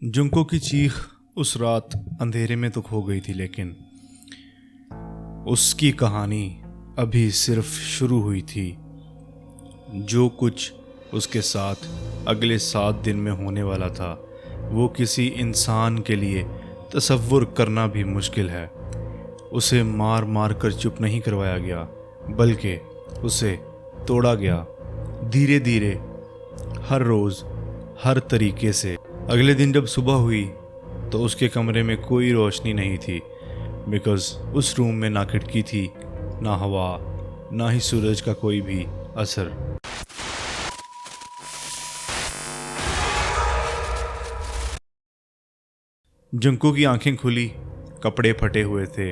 Junko की चीख उस रात अंधेरे में तो खो गई थी, लेकिन उसकी कहानी अभी सिर्फ शुरू हुई थी। जो कुछ उसके साथ अगले 7 दिन में होने वाला था वो किसी इंसान के लिए तसव्वुर करना भी मुश्किल है। उसे मार मार कर चुप नहीं करवाया गया, बल्कि उसे तोड़ा गया, धीरे धीरे, हर रोज़, हर तरीके से। अगले दिन जब सुबह हुई तो उसके कमरे में कोई रोशनी नहीं थी, बिकॉज़ उस रूम में ना खिड़की थी, ना हवा, ना ही सूरज का कोई भी असर। जुंको की आंखें खुली, कपड़े फटे हुए थे,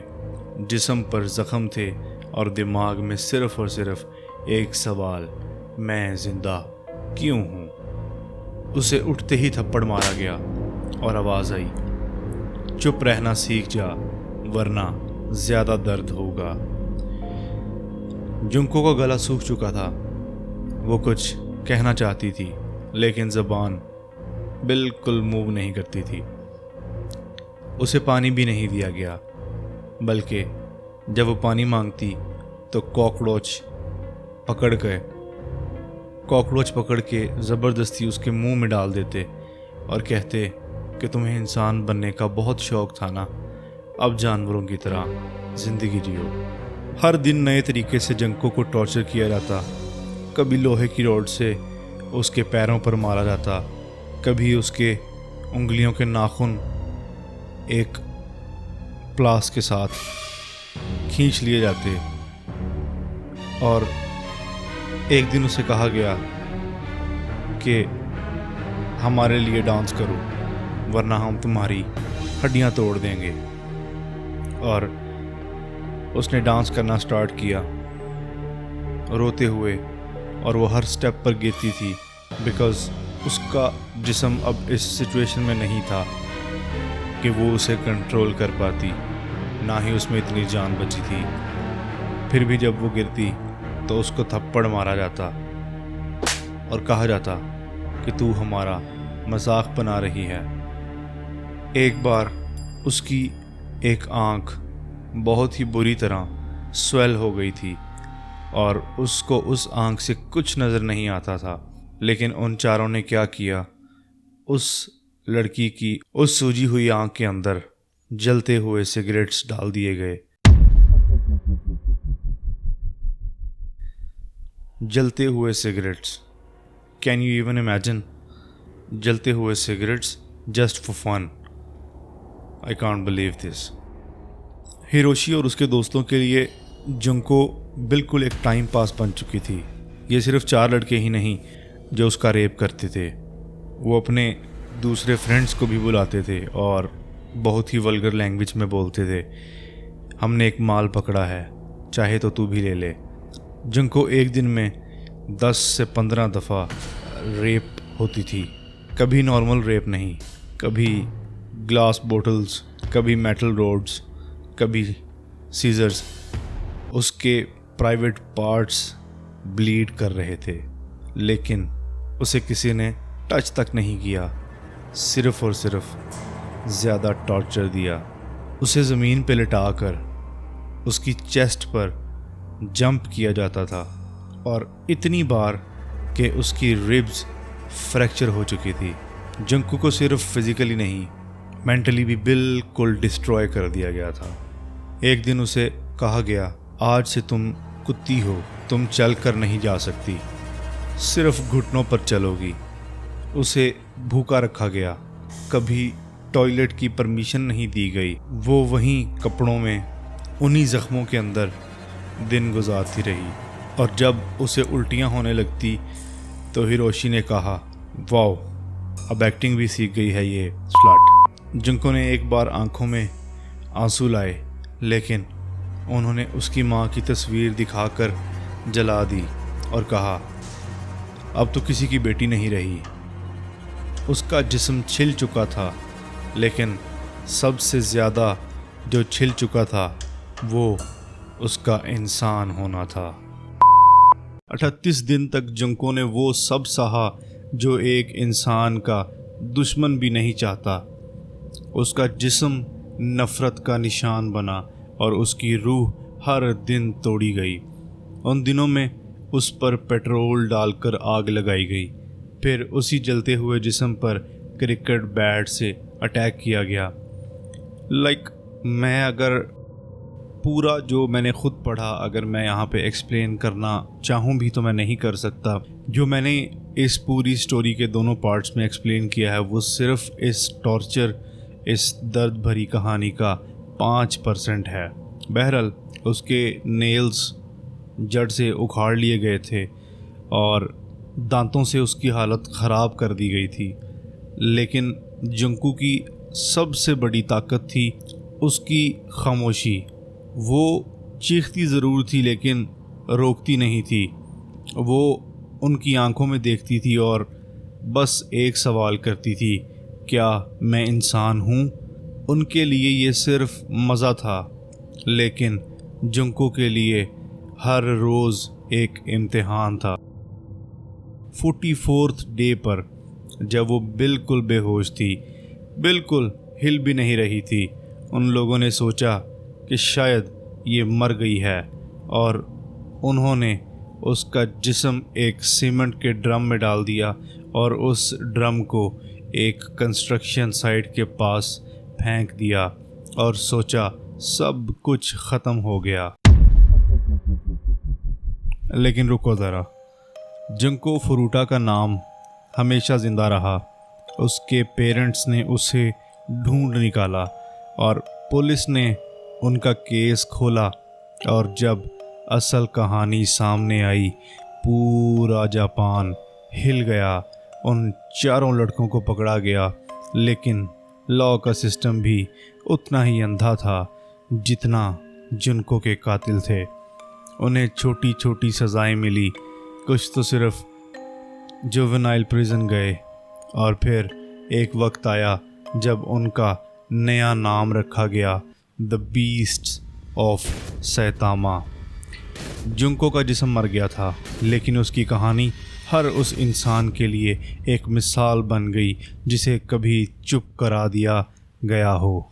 जिस्म पर जख्म थे और दिमाग में सिर्फ और सिर्फ एक सवाल, मैं जिंदा क्यों हूँ। उसे उठते ही थप्पड़ मारा गया और आवाज़ आई, चुप रहना सीख जा वरना ज़्यादा दर्द होगा। जुंको का गला सूख चुका था। वो कुछ कहना चाहती थी, लेकिन ज़बान बिल्कुल मूव नहीं करती थी। उसे पानी भी नहीं दिया गया, बल्कि जब वो पानी मांगती तो कॉकरोच पकड़ के ज़बरदस्ती उसके मुंह में डाल देते और कहते कि तुम्हें इंसान बनने का बहुत शौक़ था ना, अब जानवरों की तरह ज़िंदगी जियो। हर दिन नए तरीके से जुंको को टॉर्चर किया जाता। कभी लोहे की रॉड से उसके पैरों पर मारा जाता, कभी उसके उंगलियों के नाखून एक प्लास के साथ खींच लिए जाते और एक दिन उसे कहा गया कि हमारे लिए डांस करो वरना हम तुम्हारी हड्डियां तोड़ देंगे। और उसने डांस करना स्टार्ट किया, रोते हुए, और वो हर स्टेप पर गिरती थी, बिकॉज़ उसका जिस्म अब इस सिचुएशन में नहीं था कि वो उसे कंट्रोल कर पाती, ना ही उसमें इतनी जान बची थी। फिर भी जब वो गिरती तो उसको थप्पड़ मारा जाता और कहा जाता कि तू हमारा मजाक बना रही है। एक बार उसकी एक आंख बहुत ही बुरी तरह स्वेल हो गई थी और उसको उस आंख से कुछ नज़र नहीं आता था, लेकिन उन चारों ने क्या किया, उस लड़की की उस सूजी हुई आंख के अंदर जलते हुए सिगरेट्स डाल दिए गए। जलते हुए cigarettes, can you even imagine? जलते हुए cigarettes just for fun. I can't believe this. Hiroshi और उसके दोस्तों के लिए जुंको बिल्कुल एक टाइम पास बन चुकी थी। ये सिर्फ 4 लड़के ही नहीं जो उसका रेप करते थे, वो अपने दूसरे फ्रेंड्स को भी बुलाते थे और बहुत ही वल्गर लैंग्वेज में बोलते थे, हमने एक माल पकड़ा है, चाहे तो तू भी ले ले। जुंको एक दिन में 10 से 15 दफ़ा रेप होती थी। कभी नॉर्मल रेप नहीं, कभी ग्लास बोटल्स, कभी मेटल रोड्स, कभी सीजर्स। उसके प्राइवेट पार्ट्स ब्लीड कर रहे थे, लेकिन उसे किसी ने टच तक नहीं किया, सिर्फ और सिर्फ ज़्यादा टॉर्चर दिया। उसे ज़मीन पे लिटाकर उसकी चेस्ट पर जंप किया जाता था और इतनी बार कि उसकी रिब्स फ्रैक्चर हो चुकी थी। जुंको को सिर्फ फिज़िकली नहीं, मेंटली भी बिल्कुल डिस्ट्रॉय कर दिया गया था। एक दिन उसे कहा गया, आज से तुम कुत्ती हो, तुम चल कर नहीं जा सकती, सिर्फ घुटनों पर चलोगी। उसे भूखा रखा गया, कभी टॉयलेट की परमिशन नहीं दी गई। वो वहीं कपड़ों में, उन्हीं ज़ख्मों के अंदर दिन गुजारती रही। और जब उसे उल्टियाँ होने लगती तो हिरोशी ने कहा, वाओ, अब एक्टिंग भी सीख गई है ये स्लट। जुंको ने एक बार आंखों में आंसू लाए, लेकिन उन्होंने उसकी माँ की तस्वीर दिखाकर जला दी और कहा, अब तो किसी की बेटी नहीं रही। उसका जिस्म छिल चुका था, लेकिन सबसे ज़्यादा जो छिल चुका था वो उसका इंसान होना था। 38 दिन तक जुंको ने वो सब सहा जो एक इंसान का दुश्मन भी नहीं चाहता। उसका जिस्म नफ़रत का निशान बना और उसकी रूह हर दिन तोड़ी गई। उन दिनों में उस पर पेट्रोल डालकर आग लगाई गई। फिर उसी जलते हुए जिस्म पर क्रिकेट बैट से अटैक किया गया। मैं अगर पूरा जो मैंने ख़ुद पढ़ा अगर मैं यहाँ पे एक्सप्लेन करना चाहूँ भी तो मैं नहीं कर सकता। जो मैंने इस पूरी स्टोरी के दोनों पार्ट्स में एक्सप्लेन किया है वो सिर्फ इस टॉर्चर, इस दर्द भरी कहानी का 5% है। बहरहाल उसके नेल्स जड़ से उखाड़ लिए गए थे और दांतों से उसकी हालत ख़राब कर दी गई थी। लेकिन जंकू की सबसे बड़ी ताकत थी उसकी खामोशी। वो चीखती ज़रूर थी लेकिन रोकती नहीं थी। वो उनकी आंखों में देखती थी और बस एक सवाल करती थी, क्या मैं इंसान हूँ? उनके लिए ये सिर्फ मज़ा था, लेकिन जंकू के लिए हर रोज़ एक इम्तिहान था। 44th डे पर जब वो बिल्कुल बेहोश थी, बिल्कुल हिल भी नहीं रही थी, उन लोगों ने सोचा कि शायद ये मर गई है और उन्होंने उसका जिस्म एक सीमेंट के ड्रम में डाल दिया और उस ड्रम को एक कंस्ट्रक्शन साइट के पास फेंक दिया और सोचा सब कुछ ख़त्म हो गया। लेकिन रुको ज़रा, जंको फुरुटा का नाम हमेशा ज़िंदा रहा। उसके पेरेंट्स ने उसे ढूंढ निकाला और पुलिस ने उनका केस खोला और जब असल कहानी सामने आई पूरा जापान हिल गया। उन चारों लड़कों को पकड़ा गया, लेकिन लॉ का सिस्टम भी उतना ही अंधा था जितना जुनको के कातिल थे। उन्हें छोटी छोटी सज़ाएं मिली, कुछ तो सिर्फ जुवेनाइल प्रिजन गए और फिर एक वक्त आया जब उनका नया नाम रखा गया, the beasts of Saitama. Junko का जिस्म मर गया था, लेकिन उसकी कहानी हर उस इंसान के लिए एक मिसाल बन गई जिसे कभी चुप करा दिया गया हो।